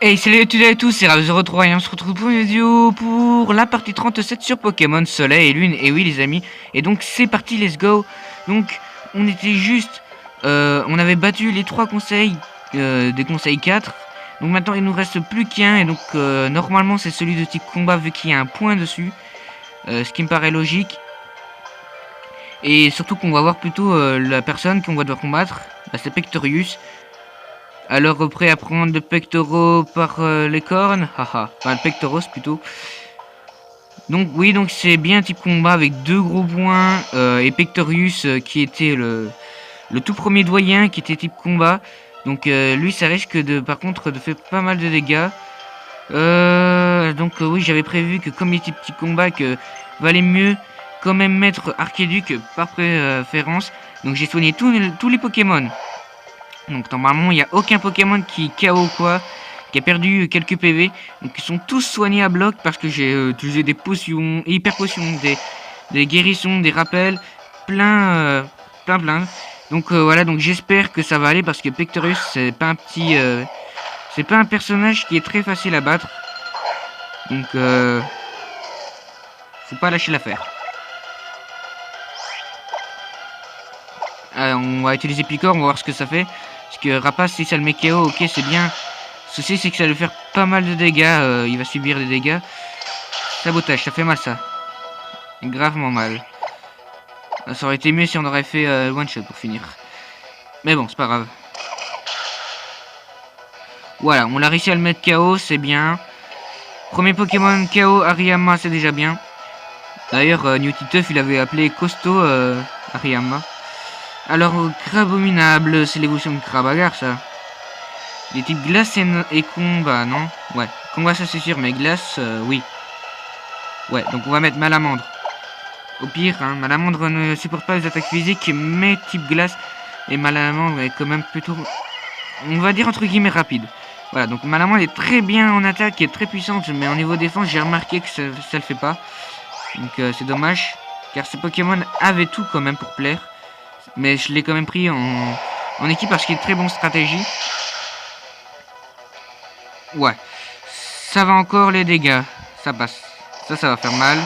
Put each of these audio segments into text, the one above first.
Hey, salut à toutes et à tous, c'est Rav03 et on se retrouve pour une vidéo pour la partie 37 sur Pokémon Soleil et Lune. Et oui les amis, et donc c'est parti, let's go. Donc on était juste, on avait battu les 3 conseils des conseils 4. Donc maintenant il nous reste plus qu'un et donc normalement c'est celui de type combat vu qu'il y a un point dessus. Ce qui me paraît logique. Et surtout qu'on va voir plutôt la personne qu'on va devoir combattre, bah, c'est Pectorius. Alors prêt à prendre le pectoraux par les cornes, haha, enfin le pectoros plutôt. Donc oui, donc c'est bien type combat avec 2 gros points et Pectorius qui était le tout premier doyen qui était type combat. Donc lui ça risque de par contre de faire pas mal de dégâts. Donc oui, j'avais prévu que comme il était petit combat que valait mieux quand même mettre Archiduc par préférence. Donc j'ai soigné tous les Pokémon. Donc normalement il n'y a aucun Pokémon qui KO quoi, qui a perdu quelques PV. Donc ils sont tous soignés à bloc parce que j'ai utilisé des potions, hyper potions, des guérissons, des rappels, plein. Donc voilà, donc j'espère que ça va aller parce que Pectorius c'est pas un petit, c'est pas un personnage qui est très facile à battre. Donc faut pas lâcher l'affaire. On va utiliser Picor, on va voir ce que ça fait. Parce que Rapace, si ça le met KO, ok, c'est bien. Le souci, c'est que ça va lui faire pas mal de dégâts. Il va subir des dégâts. Sabotage, ça fait mal ça. Gravement mal. Ça aurait été mieux si on aurait fait one shot pour finir. Mais bon, c'est pas grave. Voilà, on a réussi à le mettre KO, c'est bien. Premier Pokémon KO, Hariyama, c'est déjà bien. D'ailleurs, Newtituff, il avait appelé Costaud Hariyama. Alors, Crabominable, c'est l'évolution de Crabagar, ça. Les types glace et combat, non? Ouais, combat ça c'est sûr, mais glace, oui. Ouais, donc on va mettre Malamandre. Au pire, hein, Malamandre ne supporte pas les attaques physiques, mais type glace. Et Malamandre est quand même plutôt, on va dire entre guillemets, rapide. Voilà, donc Malamandre est très bien en attaque, est très puissante, mais au niveau défense, j'ai remarqué que ça le fait pas. Donc c'est dommage, car ce Pokémon avait tout quand même pour plaire. Mais je l'ai quand même pris en équipe parce qu'il est très bon stratégie. Ouais. Ça va encore les dégâts. Ça passe. Ça va faire mal.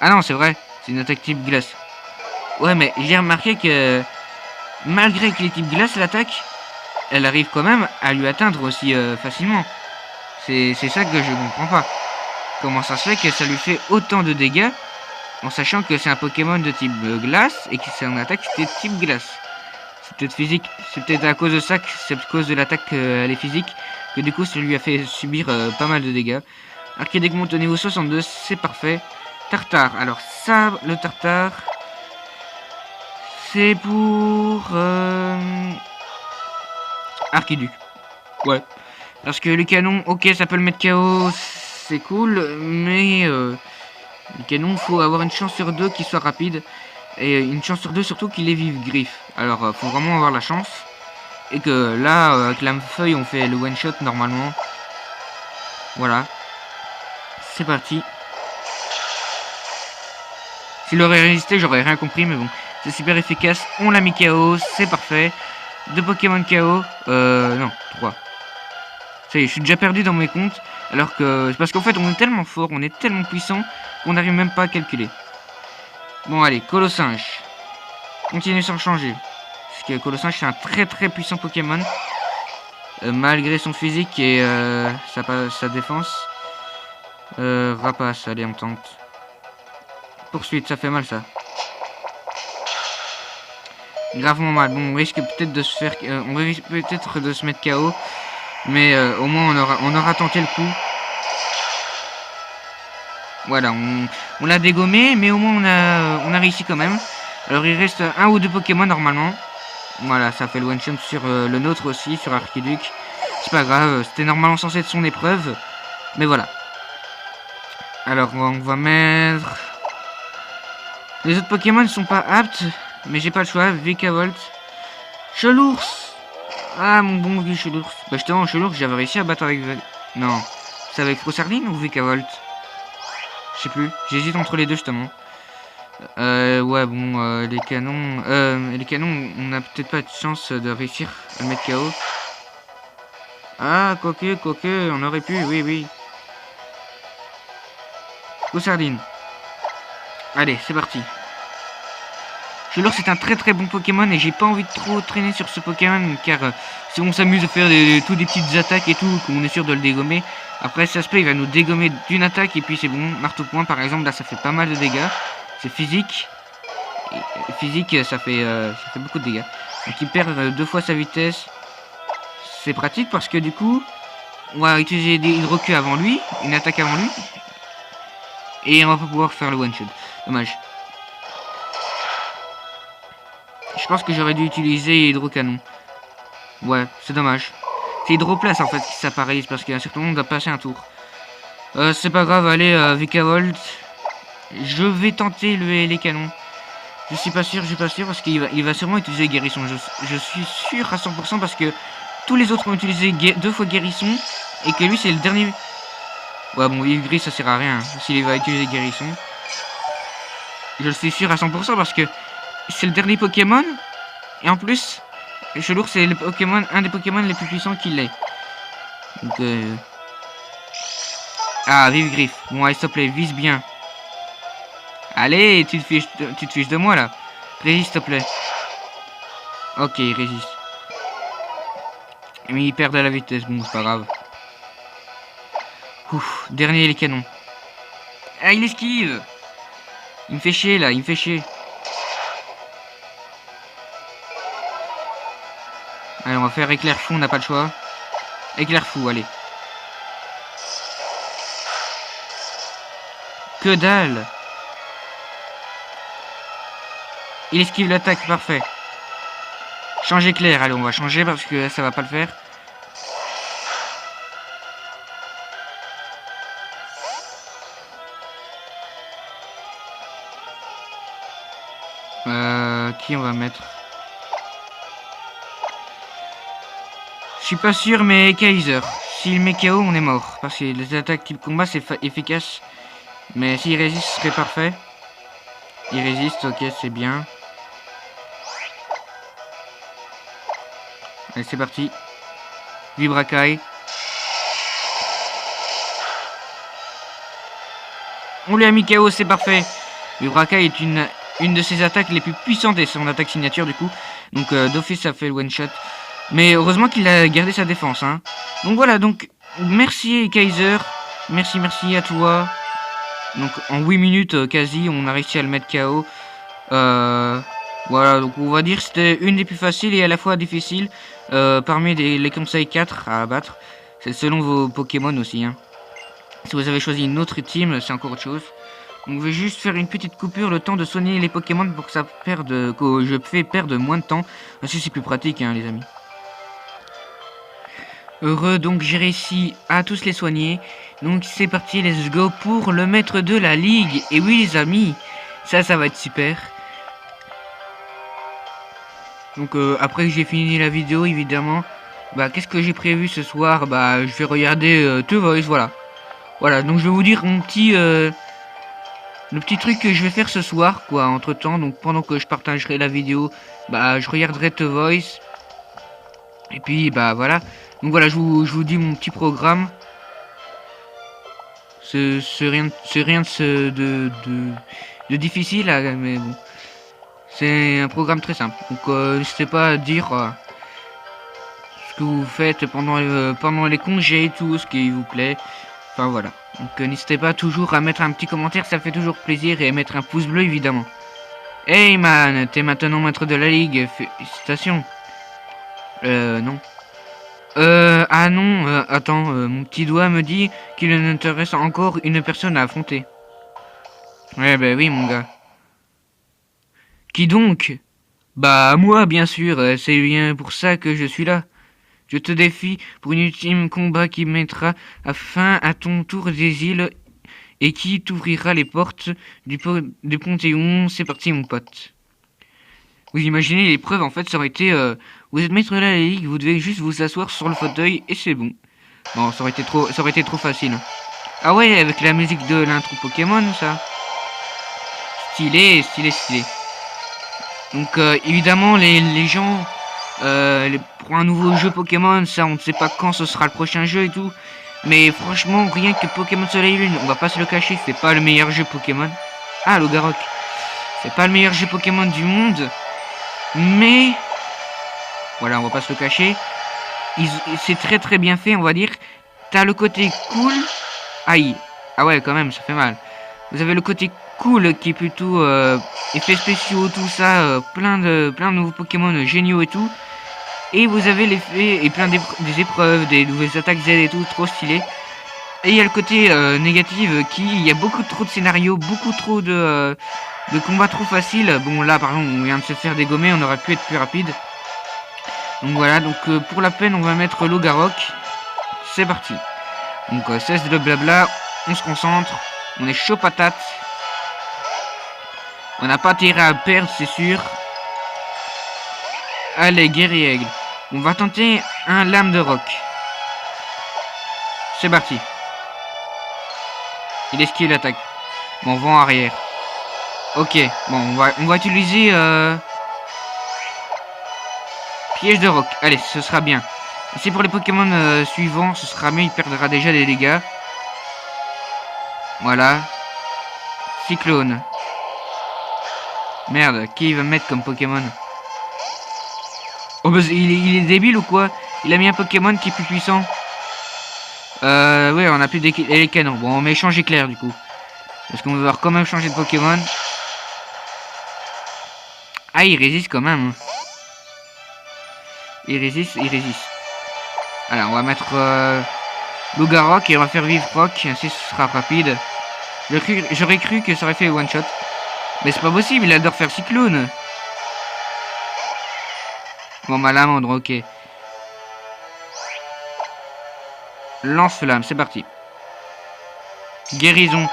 Ah non, c'est vrai. C'est une attaque type glace. Ouais, mais j'ai remarqué que malgré que les types glace l'attaque, elle arrive quand même à lui atteindre aussi facilement. C'est ça que je comprends pas. Comment ça se fait que ça lui fait autant de dégâts en sachant que c'est un Pokémon de type glace et que son attaque c'était type glace. C'est peut-être physique. C'est peut-être à cause de ça, que c'est à cause de l'attaque elle est physique, que du coup ça lui a fait subir pas mal de dégâts. Arcadic monte au niveau 62, c'est parfait. Tartare, alors ça, le tartare, c'est pour Archiduc. Ouais. Parce que le canon, ok, ça peut le mettre KO, c'est cool, mais le canon, faut avoir une chance sur 2 qu'il soit rapide. Et une chance sur 2 surtout qu'il est vive griffe. Alors faut vraiment avoir la chance. Et que là, avec la feuille, on fait le one shot normalement. Voilà. C'est parti. S'il aurait résisté, j'aurais rien compris, mais bon. C'est super efficace. On l'a mis KO, c'est parfait. 2 Pokémon KO. Non, 3. Ça y est, je suis déjà perdu dans mes comptes. Alors que c'est parce qu'en fait, on est tellement fort, on est tellement puissant qu'on n'arrive même pas à calculer. Bon, allez, Colossinge. Continue sans changer. Parce que Colossinge, c'est un très puissant Pokémon. Malgré son physique et sa défense. Rapace, allez, on tente. Poursuite, ça fait mal ça. Gravement mal. Bon, on risque peut-être de se faire, on risque peut-être de se mettre KO, mais au moins on aura tenté le coup. Voilà, on l'a dégommé, mais au moins on a réussi quand même. Alors il reste un ou deux Pokémon normalement. Voilà, ça fait le one shot sur le nôtre aussi, sur Archiduc. C'est pas grave, c'était normalement censé être son épreuve, mais voilà. Alors on va mettre. Les autres Pokémon ne sont pas aptes, mais j'ai pas le choix. Vikavolt. Chelours. Ah, mon bon vieux Chelours. Bah, justement, Chelours, j'avais réussi à battre avec. Non. C'est avec Frossardine ou Vikavolt? Je sais plus. J'hésite entre les deux, justement. Ouais, bon, les canons. On n'a peut-être pas de chance de réussir à le mettre KO. Ah, quoique, on aurait pu, oui, oui. Go sardine. Allez, c'est parti. Chelor, c'est un très très bon Pokémon et j'ai pas envie de trop traîner sur ce Pokémon car si on s'amuse à faire des petites attaques et tout, qu'on est sûr de le dégommer, après ça se peut, il va nous dégommer d'une attaque et puis c'est bon. Marteau point par exemple, là ça fait pas mal de dégâts. C'est physique. Et physique, ça fait beaucoup de dégâts. Donc il perd 2 fois sa vitesse. C'est pratique parce que du coup, on va utiliser des hydro-Q avant lui, une attaque avant lui. Et on va pas pouvoir faire le one-shot. Dommage. Je pense que j'aurais dû utiliser hydrocanon. Ouais, c'est dommage. C'est hydroplace en fait qui s'apparaît parce qu'il y a un certain nombre doit passer un tour. C'est pas grave, allez, Vikavolt. Je vais tenter les canons. Je suis pas sûr parce qu'il va sûrement utiliser guérison. Je suis sûr à 100% parce que tous les autres ont utilisé 2 fois guérison et que lui c'est le dernier. Ouais bon, Yves Gris ça sert à rien s'il va utiliser guérison. Je le suis sûr à 100% parce que c'est le dernier Pokémon et en plus Chelour c'est le Pokémon, un des Pokémon les plus puissants qu'il ait. Donc ah, vive griffe. Bon allez s'il te plaît, vise bien. Allez, tu te fiches de moi là. Résiste s'il te plaît. Ok, il résiste. Mais il perd de la vitesse, bon c'est pas grave. Ouf, dernier les canons. Ah il esquive. Il me fait chier là, il me fait chier. Allez, on va faire éclair fou, on n'a pas le choix. Éclair fou, allez. Que dalle. Il esquive l'attaque, parfait. Change éclair, allez, on va changer parce que ça va pas le faire. Qui on va mettre? Je suis pas sûr, mais Kaiser. S'il met KO, on est mort. Parce que les attaques type combat, c'est efficace. Mais s'il résiste, ce serait parfait. Il résiste, ok, c'est bien. Allez, c'est parti. Vibrakai. On lui a mis KO, c'est parfait. Vibrakai est une de ses attaques les plus puissantes et son attaque signature du coup. Donc d'office ça fait le one shot. Mais heureusement qu'il a gardé sa défense. Hein. Donc voilà, donc merci Kaiser. Merci à toi. Donc en 8 minutes quasi, on a réussi à le mettre KO. Voilà, donc on va dire que c'était une des plus faciles et à la fois difficiles parmi les conseils 4 à abattre. C'est selon vos Pokémon aussi. Hein. Si vous avez choisi une autre team, c'est encore autre chose. Donc je vais juste faire une petite coupure, le temps de soigner les Pokémon pour que je fais perdre moins de temps. Parce que c'est plus pratique, hein, les amis. Heureux, donc j'ai réussi à tous les soigner. Donc c'est parti, let's go pour le maître de la ligue. Et oui les amis, ça va être super. Donc après que j'ai fini la vidéo, évidemment, bah qu'est-ce que j'ai prévu ce soir? Bah je vais regarder The Voice, voilà. Voilà, donc je vais vous dire mon petit... le petit truc que je vais faire ce soir, quoi, entre temps, donc pendant que je partagerai la vidéo, bah je regarderai The Voice. Et puis bah voilà. Donc voilà, je vous dis mon petit programme. C'est rien de difficile, mais bon. C'est un programme très simple. Donc n'hésitez pas à dire ce que vous faites pendant les congés et tout, ce qui vous plaît. Enfin voilà. Donc n'hésitez pas toujours à mettre un petit commentaire, ça fait toujours plaisir, et à mettre un pouce bleu évidemment. Hey man, t'es maintenant maître de la ligue, félicitations. Non. Ah non, attends, mon petit doigt me dit qu'il ne te reste encore une personne à affronter. Ouais, bah oui, mon gars. Qui donc? Bah, moi, bien sûr, c'est bien pour ça que je suis là. Je te défie pour un ultime combat qui mettra fin à ton tour des îles et qui t'ouvrira les portes du Panthéon. C'est parti, mon pote. Vous imaginez l'épreuve, en fait, ça aurait été... vous êtes maître de la ligue, vous devez juste vous asseoir sur le fauteuil et c'est bon. Bon, ça aurait été trop facile. Ah ouais, avec la musique de l'intro Pokémon, ça. Stylé. Donc, évidemment, les gens... pour un nouveau jeu Pokémon. Ça, on ne sait pas quand ce sera le prochain jeu et tout. Mais franchement, rien que Pokémon Soleil et Lune, on va pas se le cacher, c'est pas le meilleur jeu Pokémon. Ah, Logarok. C'est pas le meilleur jeu Pokémon du monde. Mais voilà, on va pas se le cacher. C'est très très bien fait, on va dire. T'as le côté cool. Aïe. Ah ouais, quand même, ça fait mal. Vous avez le côté cool qui est plutôt effets spéciaux, tout ça, plein de nouveaux Pokémon géniaux et tout. Et vous avez l'effet et plein des épreuves, des nouvelles attaques Z et tout, trop stylé. Et il y a le côté négatif il y a beaucoup trop de scénarios, beaucoup trop de combats trop faciles. Bon là par exemple on vient de se faire dégommer, on aurait pu être plus rapide. Donc voilà, donc pour la peine on va mettre Logarok. C'est parti. Donc cesse de blabla, on se concentre, on est chaud patate. On n'a pas intérêt à perdre, c'est sûr. Allez, guerrier aigle. On va tenter un lame de roc. C'est parti. Il esquive l'attaque. Bon, vent arrière. Ok, bon, on va utiliser piège de roc. Allez, ce sera bien. C'est pour les Pokémon suivants, ce sera mieux, il perdra déjà des dégâts. Voilà. Cyclone. Merde, qui va mettre comme Pokémon? Oh bah il est débile ou quoi? Il a mis un Pokémon qui est plus puissant. Ouais, on a plus les canons. Bon, on met échange éclair du coup. Parce qu'on va devoir quand même changer de Pokémon. Ah, il résiste quand même. Il résiste, il résiste. Alors, on va mettre Logarok et on va faire vivre Rock. Ainsi, ce sera rapide. J'aurais cru que ça aurait fait one shot. Mais c'est pas possible, il adore faire Cyclone. Bon, malamandre, ok. Lance-flamme, c'est parti. Guérison.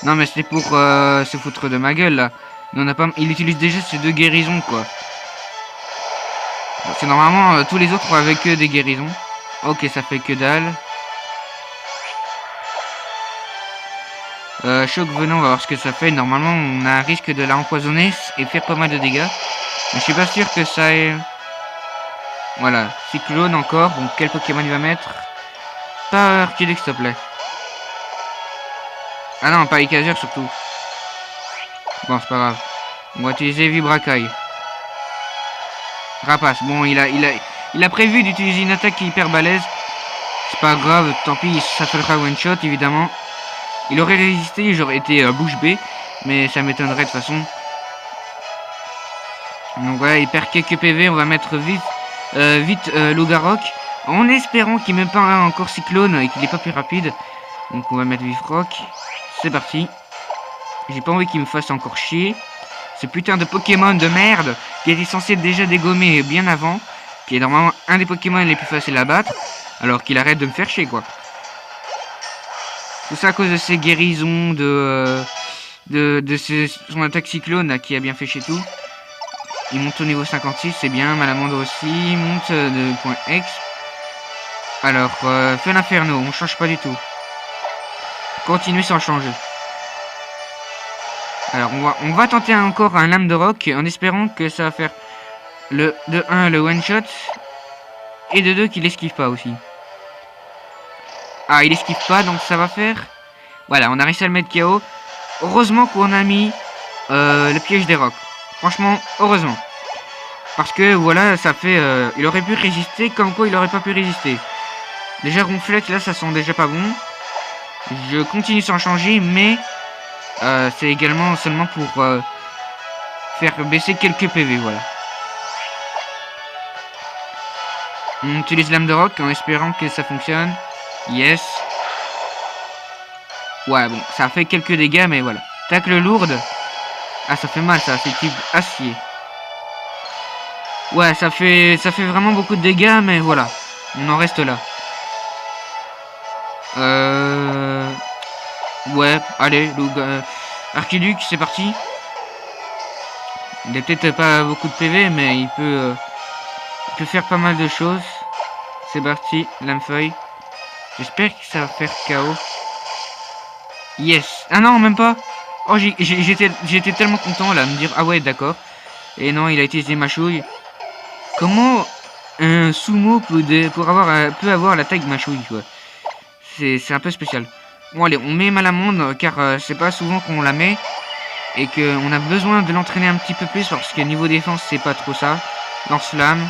Non, mais c'était pour se foutre de ma gueule, là. Mais on a pas... Il utilise déjà ces deux guérisons, quoi. C'est normalement, tous les autres avec eux des guérisons. Ok, ça fait que dalle. Choc venant, on va voir ce que ça fait. Normalement, on a un risque de la empoisonner et faire pas mal de dégâts. Mais je suis pas sûr que ça ait... Voilà, Cyclone encore. Donc, quel Pokémon il va mettre? Pas Herculex, s'il te plaît. Ah non, pas Ikazer surtout. Bon, c'est pas grave. On va utiliser Vibracaille. Rapace. Bon, il a prévu d'utiliser une attaque hyper balèze. C'est pas grave, tant pis, ça fera one shot évidemment. Il aurait résisté, j'aurais été bouche bée, mais ça m'étonnerait de toute façon. Donc voilà, il perd quelques PV, on va mettre vite Logarok, en espérant qu'il ne met pas encore Cyclone et qu'il n'est pas plus rapide. Donc on va mettre Vif Rock. C'est parti. J'ai pas envie qu'il me fasse encore chier. Ce putain de Pokémon de merde qui était censé déjà dégommer bien avant, qui est normalement un des Pokémon les plus faciles à battre, alors qu'il arrête de me faire chier, quoi. Tout ça à cause de ses guérisons, son attaque cyclone là, qui a bien fait chez tout. Il monte au niveau 56, c'est bien. Malamandre aussi, il monte de point X. Alors, Feu l'Inferno, on change pas du tout. Continuez sans changer. Alors, on va tenter encore un lame de roc en espérant que ça va faire de 1 le one shot et de 2 qu'il esquive pas aussi. Ah, il esquive pas, donc ça va faire... Voilà, on a réussi à le mettre KO. Heureusement qu'on a mis le piège des rocs. Franchement, heureusement. Parce que, voilà, ça fait... il aurait pu résister, comme quoi il aurait pas pu résister. Déjà, Ronflex, là, ça sent déjà pas bon. Je continue sans changer, mais... c'est également seulement pour faire baisser quelques PV, voilà. On utilise lame de roc en espérant que ça fonctionne. Yes. Ouais, bon, ça fait quelques dégâts, mais voilà. Tacle lourde. Ah, ça fait mal, ça, c'est type acier. Ouais, ça fait vraiment beaucoup de dégâts, mais voilà. On en reste là. Ouais, allez, Archiduc, c'est parti. Il a peut-être pas beaucoup de PV, mais il peut faire pas mal de choses. C'est parti, lame-feuille. J'espère que ça va faire KO. Yes. Ah non, même pas. Oh, j'étais tellement content là, de me dire, ah ouais, d'accord. Et non, il a utilisé ma chouille. Comment un sumo peut avoir l'attaque mâchouille, quoi. C'est un peu spécial. Bon, allez, on met Malamande, car c'est pas souvent qu'on la met. Et qu'on a besoin de l'entraîner un petit peu plus, parce que niveau défense, c'est pas trop ça. Lance-flamme.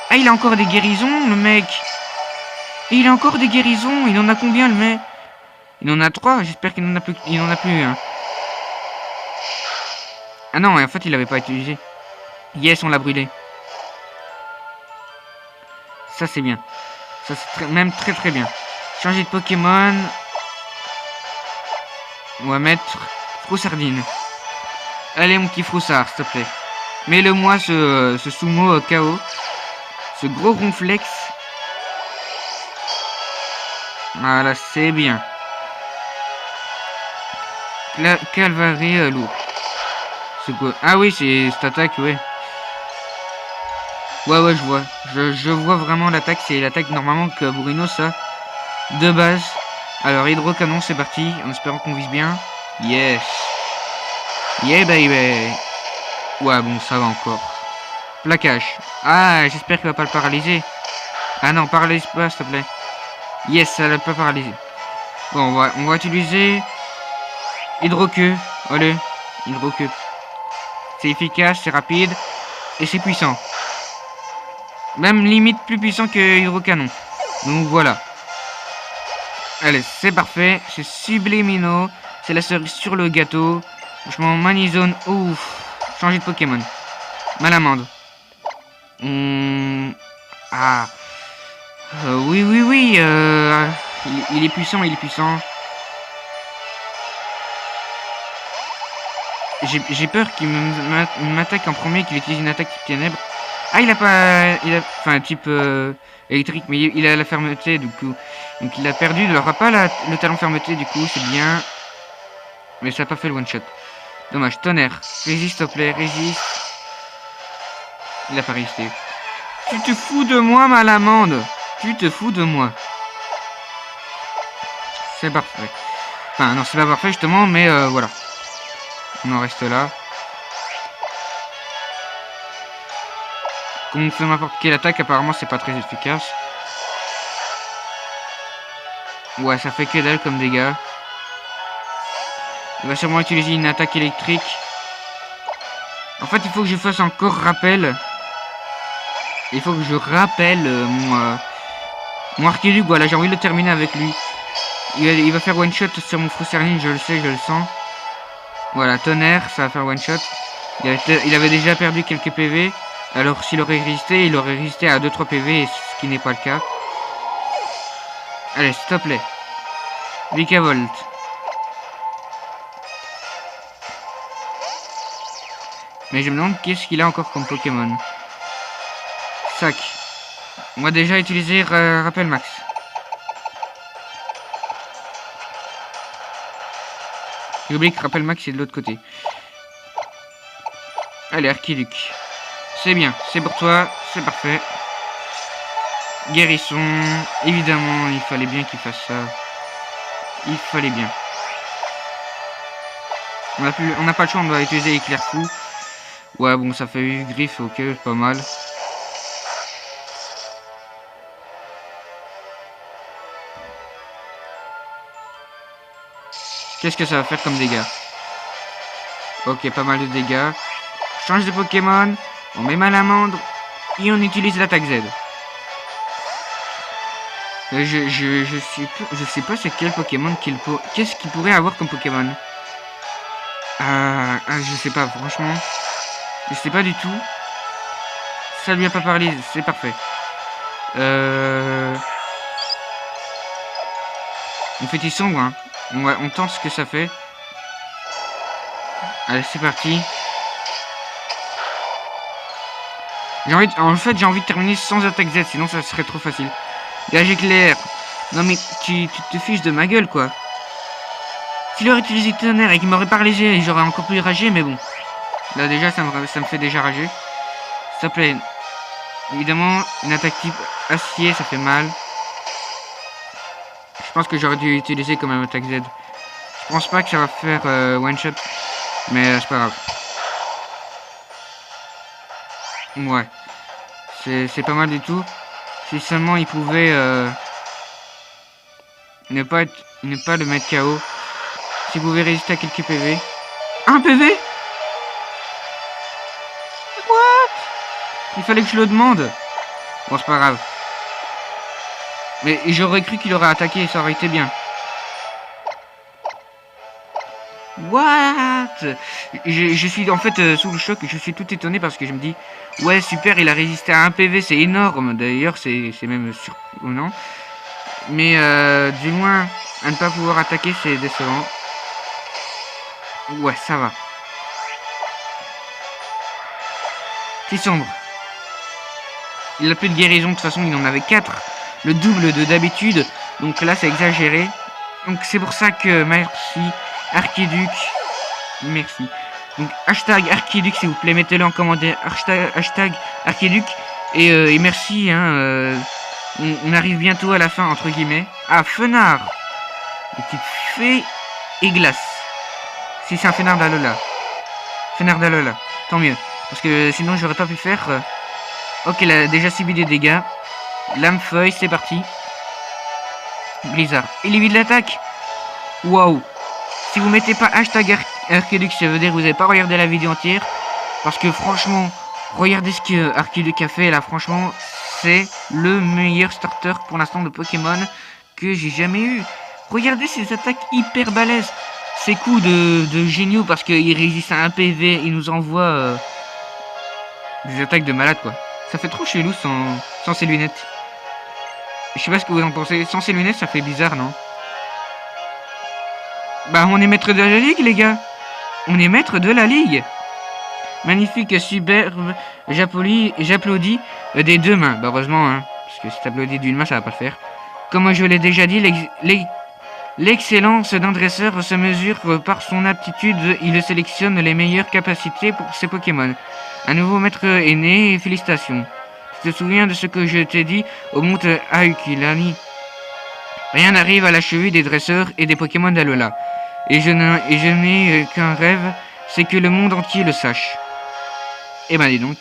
Ah, il a encore des guérisons, le mec. Et il a encore des guérisons. Il en a combien, le mec? Il en a 3. J'espère qu'il en a plus. Il en a plus un. Ah non, en fait, il l'avait pas utilisé. Yes, on l'a brûlé. Ça, c'est bien. Ça, c'est même très très bien. Changer de Pokémon. On va mettre Froussardine. Allez, mon petit Froussard, s'il te plaît. Mets-le-moi ce sumo KO. Ce gros ronflex. Voilà, c'est bien. Calvary lourd. C'est quoi? Ah oui, c'est cette attaque, ouais. Ouais, je vois. Je vois vraiment l'attaque. C'est l'attaque normalement que Burino, ça. De base. Alors, hydrocanon, c'est parti. En espérant qu'on vise bien. Yes. Yeah, baby. Ouais, bon, ça va encore. Plaquage. Ah, j'espère qu'il va pas le paralyser. Ah non, paralyse pas, s'il te plaît. Yes, ça l'a pas paralysé. Bon, on va utiliser Hydroqueue. Allez, Hydroqueue. C'est efficace, c'est rapide et c'est puissant. Même limite plus puissant que Hydrocanon. Donc voilà. Allez, c'est parfait. C'est Sublimino. C'est la cerise sur le gâteau. Franchement, Manizone. Ouf. Changer de Pokémon. Malamande. Ah. Oui. Il est puissant, il est puissant. J'ai peur qu'il m'attaque en premier, qu'il utilise une attaque type ténèbres. Ah, il a pas... enfin, type électrique, mais il a la fermeté, du coup. Donc il a perdu, il n'aura pas le talon fermeté, du coup, c'est bien. Mais ça n'a pas fait le one-shot. Dommage, tonnerre. Résiste, s'il te plaît, résiste. Il a pas résisté. Tu te fous de moi, Malamande. Tu te fous de moi. C'est parfait. Enfin, non, c'est pas parfait, justement, mais voilà. On en reste là. Comme on fait n'importe quelle attaque, apparemment c'est pas très efficace. Ouais, ça fait que dalle comme dégâts. Il va sûrement utiliser une attaque électrique. En fait, il faut que je fasse encore rappel. Il faut que je rappelle mon Archiduc. Voilà, j'ai envie de le terminer avec lui. Il va faire one shot sur mon Froussardine, je le sais, je le sens. Voilà, tonnerre, ça va faire one shot. Il avait déjà perdu quelques PV. Alors s'il aurait résisté, il aurait résisté à 2-3 PV, ce qui n'est pas le cas. Allez, s'il te plaît. Vikavolt. Mais je me demande qu'est-ce qu'il a encore comme Pokémon. Sac. On va déjà utiliser Rappel Max. J'ai oublié que Rappel Max est de l'autre côté. Allez, Archiduc. C'est bien, c'est pour toi, c'est parfait. Guérisson, évidemment, il fallait bien qu'il fasse ça. Il fallait bien. On n'a pas le choix, on doit utiliser éclair fou. Ouais, bon, ça fait 8 griffes, ok, pas mal. Qu'est-ce que ça va faire comme dégâts? Ok, pas mal de dégâts. Change de Pokémon, on met Malamande et on utilise l'attaque Z. Je sais pas c'est quel Pokémon qu'est-ce qu'il pourrait avoir comme Pokémon. Je sais pas, franchement. Je sais pas du tout. Ça lui a pas parlé, c'est parfait. On fait des sangles, hein. On tente ce que ça fait. Allez, c'est parti. En fait, j'ai envie de terminer sans attaque Z, sinon ça serait trop facile. Gage éclair. Non mais tu te fiches de ma gueule, quoi. S'il aurait utilisé tonnerre et qu'il m'aurait paralysé, j'aurais encore plus ragé, mais bon. Là déjà, ça me fait déjà rager. S'il te plaît. Évidemment, une attaque type acier, ça fait mal. Je pense que j'aurais dû utiliser comme un attaque Z. Je pense pas que ça va faire one shot, mais c'est pas grave. Ouais. C'est pas mal du tout. Si seulement il pouvait ne pas le mettre KO. S'il pouvait résister à quelques PV. Un PV? What? Il fallait que je le demande. Bon, c'est pas grave. Mais j'aurais cru qu'il aurait attaqué et ça aurait été bien. What? Je suis en fait sous le choc, je suis tout étonné parce que je me dis ouais super, il a résisté à un PV, c'est énorme. D'ailleurs c'est même surprenant. Mais du moins à ne pas pouvoir attaquer c'est décevant. Ouais ça va. C'est sombre. Il a plus de guérison, de toute façon il en avait 4. Le double de d'habitude. Donc là c'est exagéré. Donc c'est pour ça que merci Archiduc. Merci. Donc hashtag Archiduc s'il vous plaît, mettez-le en commentaire. Hashtag Archiduc. Et merci hein. On arrive bientôt à la fin entre guillemets. Ah Fenard. Petite fée et glace. Si c'est un Fenard d'Alola. Fenard d'Alola. Tant mieux. Parce que sinon j'aurais pas pu faire. Ok, elle a déjà subi des dégâts. Lame feuille, c'est parti. Blizzard. Il évite l'attaque. Waouh. Si vous mettez pas hashtag Archiduc, ça veut dire que vous n'avez pas regardé la vidéo entière. Parce que franchement, regardez ce que Archiduc a fait. Là, franchement, c'est le meilleur starter pour l'instant de Pokémon que j'ai jamais eu. Regardez ces attaques hyper balèzes. Ces coups de géniaux parce qu'il résiste à un PV. Il nous envoie des attaques de malade, quoi. Ça fait trop chelou sans ses lunettes. Je sais pas ce que vous en pensez. Sans ces lunettes, ça fait bizarre, non? Bah, on est maître de la ligue, les gars. On est maître de la ligue. Magnifique, superbe. J'applaudis des deux mains. Bah, heureusement, hein. Parce que si t'applaudis d'une main, ça va pas le faire. Comme je l'ai déjà dit, l'excellence d'un dresseur se mesure par son aptitude. Il sélectionne les meilleures capacités pour ses Pokémon. Un nouveau maître est né et félicitations. Tu te souviens de ce que je t'ai dit au Mont Aukilani? Rien n'arrive à la cheville des dresseurs et des Pokémon d'Alola. Et je n'ai qu'un rêve, c'est que le monde entier le sache. Eh ben dis donc.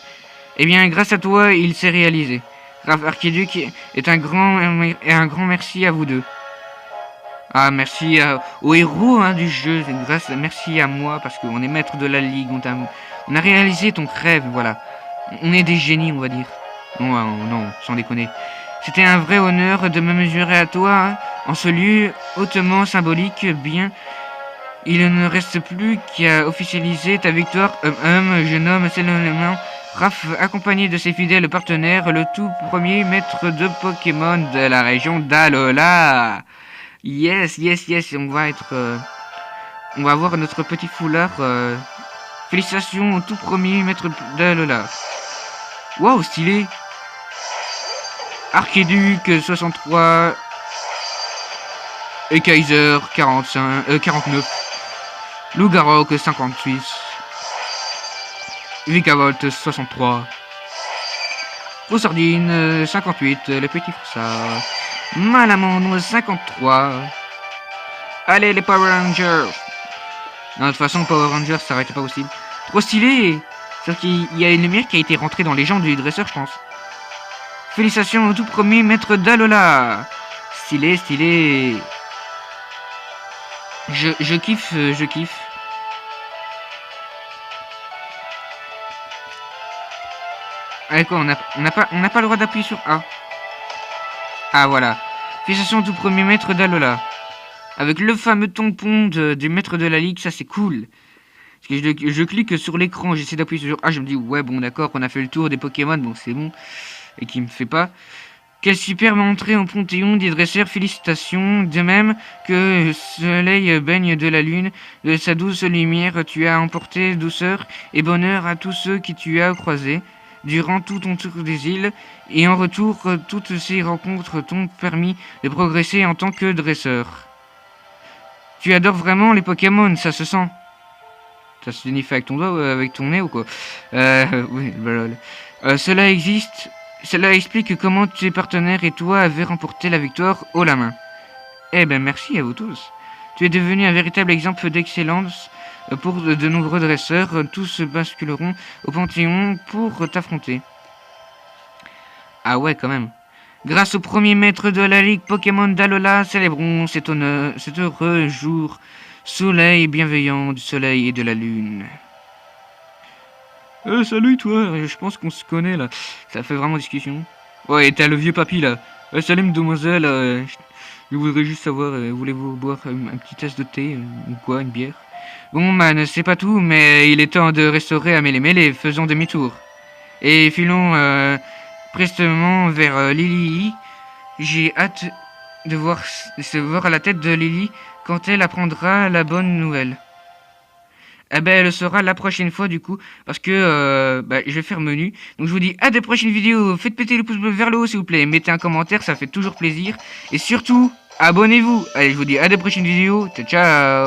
Eh bien, grâce à toi, il s'est réalisé. Raph Archiduc est un grand merci à vous deux. Ah, merci aux héros hein, du jeu. Merci à moi, parce qu'on est maître de la ligue. On a réalisé ton rêve, voilà. On est des génies, on va dire. Non, non, sans déconner. C'était un vrai honneur de me mesurer à toi hein, en ce lieu hautement symbolique. Bien, il ne reste plus qu'à officialiser ta victoire. Je nomme solennellement Raph, accompagné de ses fidèles partenaires, le tout premier maître de Pokémon de la région d'Alola. Yes, on va avoir notre petit foulard. Félicitations au tout premier maître d'Alola. Waouh, stylé. Archiduc 63 et Kaiser 49. Lougarok 56. Vikavolt 63. Poussardine 58. Le petit Foussard. Malamande 53. Allez les Power Rangers. Non, de toute façon Power Rangers ça aurait été pas possible. Trop stylé. C'est-à-dire qu'il y a une lumière qui a été rentrée dans les jambes du dresseur je pense. Félicitations au tout premier maître d'Alola. Stylé. Je kiffe. Allez quoi, on n'a pas le droit d'appuyer sur A. Ah voilà. Félicitations au tout premier maître d'Alola. Avec le fameux tampon du maître de la ligue, ça c'est cool. Parce que je clique sur l'écran, j'essaie d'appuyer sur A, je me dis ouais bon d'accord, on a fait le tour des Pokémon, bon c'est bon. Et qui me fait pas. Quelle superbe entrée au Panthéon des dresseurs, félicitations. De même que le soleil baigne de la lune, de sa douce lumière, tu as emporté douceur et bonheur à tous ceux qui tu as croisés durant tout ton tour des îles. Et en retour, toutes ces rencontres t'ont permis de progresser en tant que dresseur. Tu adores vraiment les Pokémon, ça se sent. Ça se signifie avec ton doigt, avec ton nez ou quoi? Oui, Cela explique comment tes partenaires et toi avez remporté la victoire haut la main. Eh ben merci à vous tous. Tu es devenu un véritable exemple d'excellence pour de nombreux dresseurs. Tous basculeront au Panthéon pour t'affronter. Ah ouais, quand même. Grâce au premier maître de la Ligue Pokémon d'Alola, célébrons cet heureux jour. Soleil bienveillant du soleil et de la lune. Salut toi, je pense qu'on se connaît là. Ça fait vraiment discussion. Ouais, t'as le vieux papy là. Salut mademoiselle, je voudrais juste savoir, voulez-vous boire un petit tasse de thé ou quoi, une bière? Bon man, c'est pas tout, mais il est temps de restaurer à Mélémélé, faisons demi-tour. Et filons prestement vers Lily. J'ai hâte de voir la tête de Lily quand elle apprendra la bonne nouvelle. Eh ben, elle le sera la prochaine fois du coup, parce que je vais faire menu. Donc je vous dis à des prochaines vidéos. Faites péter le pouce bleu vers le haut s'il vous plaît. Mettez un commentaire, ça fait toujours plaisir. Et surtout, abonnez-vous. Allez, je vous dis à des prochaines vidéos. Ciao ciao.